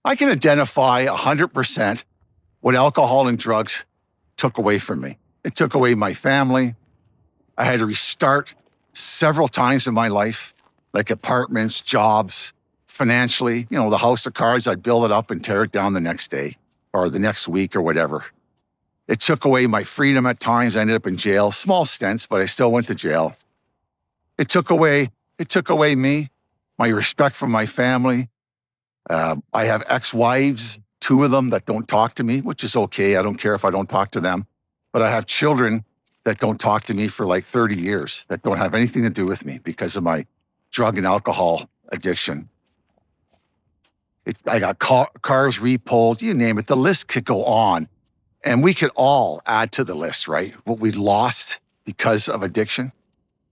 I can identify 100% what alcohol and drugs took away from me. It took away my family. I had to restart several times in my life, like apartments, jobs, financially. The house of cards, I'd build it up and tear it down the next day or the next week or whatever. It took away my freedom at times. I ended up in jail, small stints, but I still went to jail. It took away me, my respect for my family. I have ex-wives, 2 of them that don't talk to me, which is okay. I don't care if I don't talk to them. But I have children that don't talk to me for like 30 years, that don't have anything to do with me because of my drug and alcohol addiction. I got cars repoed, you name it. The list could go on. And we could all add to the list, right? What we lost because of addiction.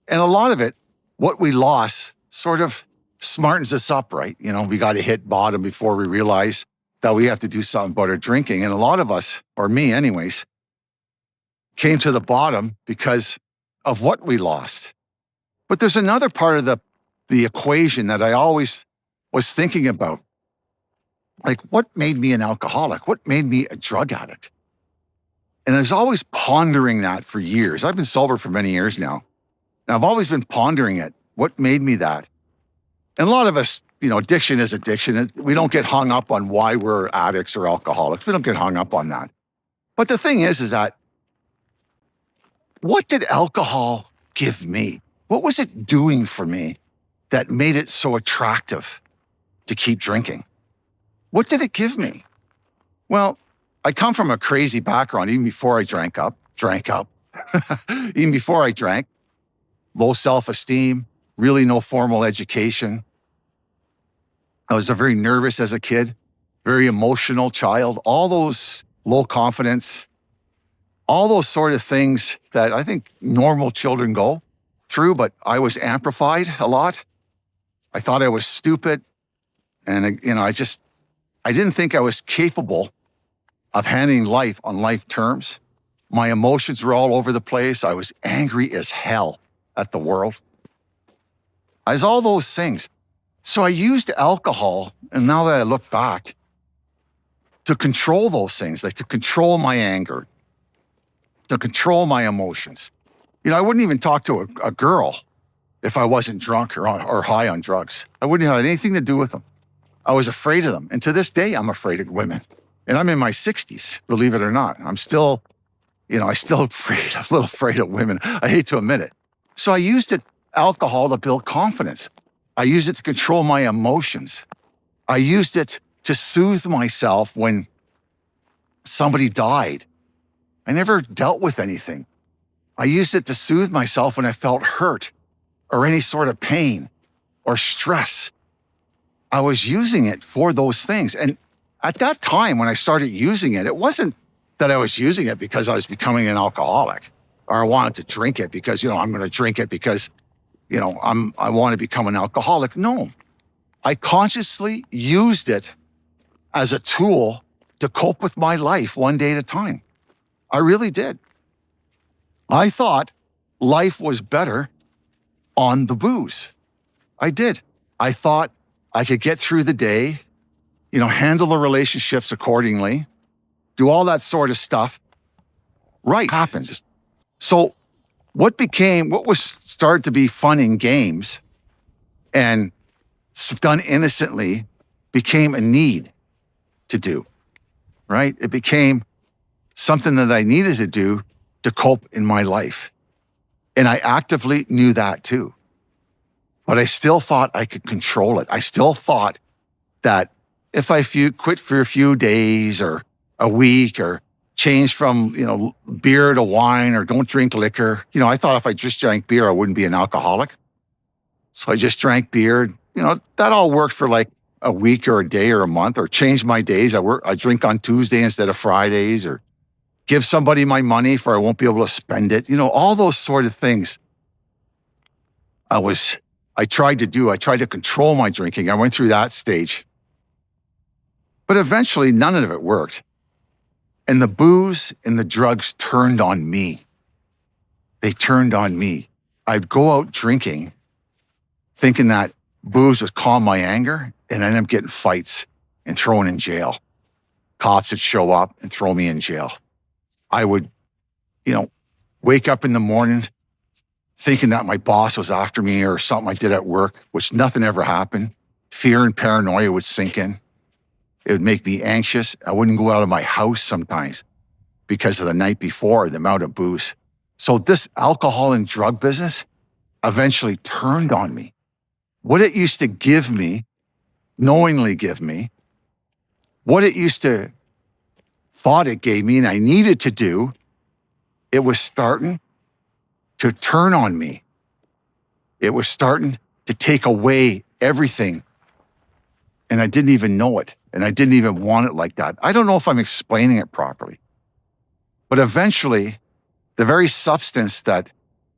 And a lot of it, what we lost sort of smartens us up, right? We got to hit bottom before we realize that we have to do something about our drinking. And a lot of us, or me anyways, came to the bottom because of what we lost. But there's another part of the equation that I always was thinking about. Like, what made me an alcoholic? What made me a drug addict? And I was always pondering that for years. I've been sober for many years now. And I've always been pondering it. What made me that? And a lot of us, addiction is addiction. We don't get hung up on why we're addicts or alcoholics. We don't get hung up on that. But the thing is that what did alcohol give me? What was it doing for me that made it so attractive to keep drinking? What did it give me? Well, I come from a crazy background. Even before I drank up, even before I drank, low self-esteem, really no formal education. I was a very nervous as a kid, very emotional child, all those low confidence, all those sort of things that I think normal children go through, but I was amplified a lot. I thought I was stupid. And, I didn't think I was capable of handling life on life terms. My emotions were all over the place. I was angry as hell at the world. I was all those things. So I used alcohol, and now that I look back, to control those things, like to control my anger, to control my emotions. I wouldn't even talk to a girl if I wasn't drunk or high on drugs. I wouldn't have anything to do with them. I was afraid of them. And to this day, I'm afraid of women. And I'm in my 60s, believe it or not. I'm still, I'm still afraid. I'm a little afraid of women. I hate to admit it. So I used alcohol to build confidence. I used it to control my emotions. I used it to soothe myself when somebody died. I never dealt with anything. I used it to soothe myself when I felt hurt or any sort of pain or stress. I was using it for those things. And at that time, when I started using it, it wasn't that I was using it because I was becoming an alcoholic or I wanted to drink it because, I'm going to drink it because, I want to become an alcoholic. No, I consciously used it as a tool to cope with my life one day at a time. I really did. I thought life was better on the booze. I did. I thought I could get through the day, handle the relationships accordingly, do all that sort of stuff. Right. Happened. So what was started to be fun in games and done innocently became a need to do, right? It became something that I needed to do to cope in my life. And I actively knew that too. But I still thought I could control it. I still thought that if I quit for a few days or a week or change from, beer to wine or don't drink liquor, I thought if I just drank beer, I wouldn't be an alcoholic. So I just drank beer. That all worked for like a week or a day or a month, or change my days. I drink on Tuesday instead of Fridays, or give somebody my money for I won't be able to spend it. All those sort of things. I tried to do. I tried to control my drinking. I went through that stage. But eventually, none of it worked. And the booze and the drugs turned on me. They turned on me. I'd go out drinking, thinking that booze would calm my anger, and I ended up getting fights and thrown in jail. Cops would show up and throw me in jail. I would, wake up in the morning thinking that my boss was after me or something I did at work, which nothing ever happened. Fear and paranoia would sink in. It would make me anxious. I wouldn't go out of my house sometimes because of the night before, the amount of booze. So this alcohol and drug business eventually turned on me. What it used to give me, knowingly give me, what it used to thought it gave me and I needed to do, it was starting to turn on me. It was starting to take away everything. And I didn't even know it. And I didn't even want it like that. I don't know if I'm explaining it properly. But eventually, the very substance that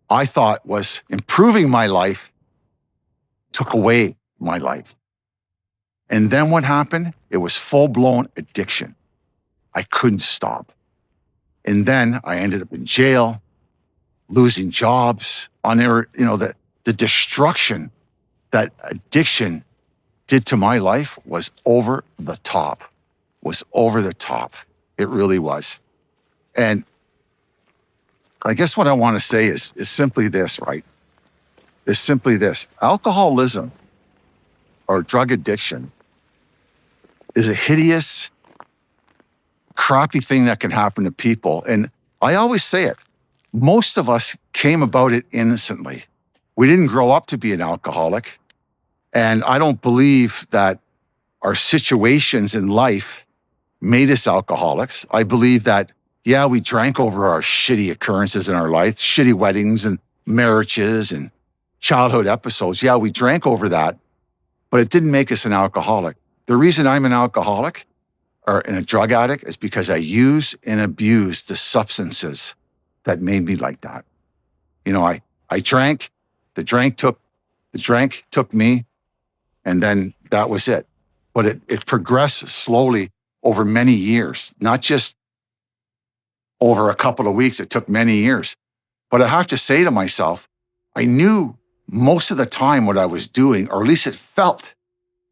I thought was improving my life took away my life. And then what happened? It was full-blown addiction. I couldn't stop. And then I ended up in jail, losing jobs, the destruction that addiction did to my life was over the top, It really was. And I guess what I want to say is simply this, right? Is simply this. Alcoholism or drug addiction is a hideous, crappy thing that can happen to people. And I always say it, most of us came about it innocently. We didn't grow up to be an alcoholic. And I don't believe that our situations in life made us alcoholics. I believe that, we drank over our shitty occurrences in our life, shitty weddings and marriages and childhood episodes. Yeah, we drank over that, but it didn't make us an alcoholic. The reason I'm an alcoholic or a drug addict is because I use and abuse the substances that made me like that. I drank, the drink took me, and then that was it. But it progressed slowly over many years, not just over a couple of weeks. It took many years. But I have to say to myself, I knew most of the time what I was doing, or at least it felt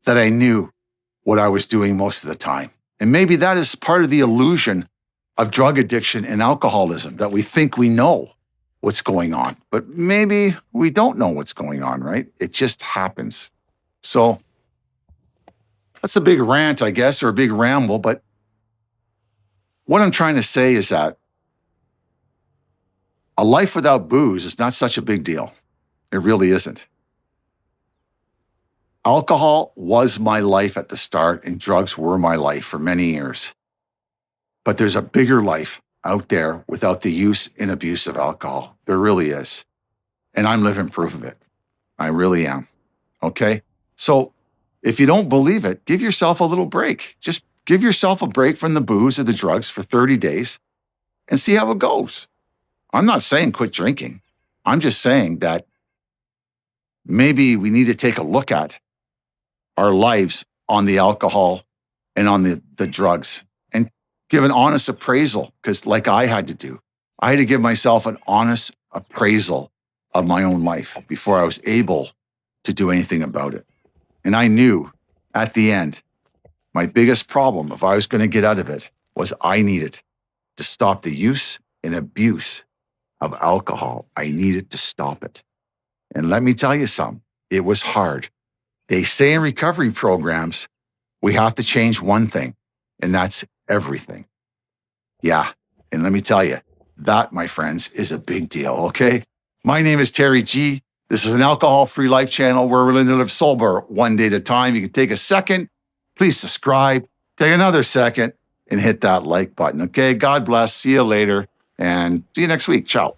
that I knew what I was doing most of the time. And maybe that is part of the illusion of drug addiction and alcoholism, that we think we know what's going on, but maybe we don't know what's going on, right? It just happens. So that's a big rant, I guess, or a big ramble, but what I'm trying to say is that a life without booze is not such a big deal. It really isn't. Alcohol was my life at the start, and drugs were my life for many years. But there's a bigger life out there without the use and abuse of alcohol. There really is. And I'm living proof of it. I really am. Okay? So if you don't believe it, give yourself a little break. Just give yourself a break from the booze or the drugs for 30 days and see how it goes. I'm not saying quit drinking. I'm just saying that maybe we need to take a look at our lives on the alcohol and on the drugs and give an honest appraisal, because like I had to do, I had to give myself an honest appraisal of my own life before I was able to do anything about it. And I knew at the end, my biggest problem, if I was going to get out of it, was I needed to stop the use and abuse of alcohol. I needed to stop it. And let me tell you something, it was hard. They say in recovery programs, we have to change one thing, and that's everything. Yeah, and let me tell you, that, my friends, is a big deal, okay? My name is Terry G. This is an alcohol-free life channel where we're going to live sober one day at a time. You can take a second, please subscribe, take another second, and hit that like button, okay? God bless, see you later, and see you next week. Ciao.